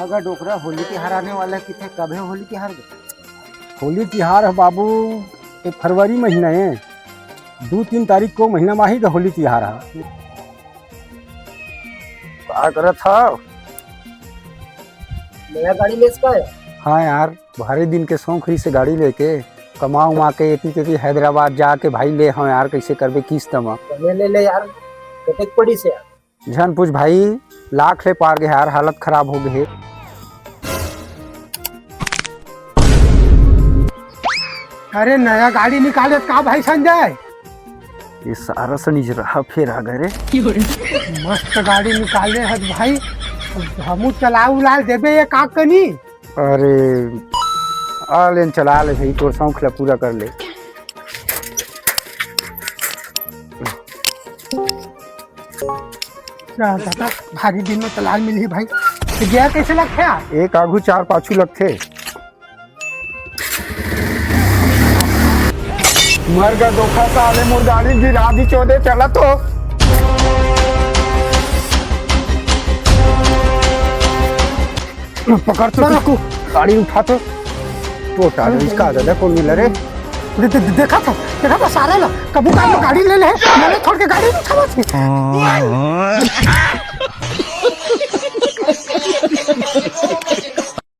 अगर डोकरा होली तिहार आने वाला है, कितने कब है होली तिहार? होली तिहार है बाबू, ये फरवरी महीना है। 2-3 तारीख को महीना माही का होली तिहार है। क्या कर था? नया गाड़ी ले इसका है? हाँ यार, भारी दिन के शौक ही से गाड़ी लेके कमा उमा के एती तेती हैदराबाद जाके भाई ले हाँ यार, कैसे करबे किस्त में ले ले यार, कटेक पड़ी से यार। झन पूछ भाई, लाख ले पार गए यार, हालत खराब हो गए। अरे नया गाड़ी निकाले का भाई संजय? ये सारा सनीज रहा फिर आ गए रे। मस्त गाड़ी निकाले है भाई, हमू चला उला देबे ये का कनी। अरे आलेन चला ले भाई, तोर शौक ला पूरा कर ले। दादा भारी दिन में तलाल मिली भाई। तो गया कैसे लगते यार? एक आगू 4-5 लगते। मर गया धोखा साले, मोर गाड़ी गिरा दी चौदह चला तो। पकड़ तो रखो, गाड़ी उठा तो टाल इसका दादा कौन मिला रे? देखा था सारा ना कबू का गाड़ी ले ले, मैंने छोड़ के गाड़ी उठा।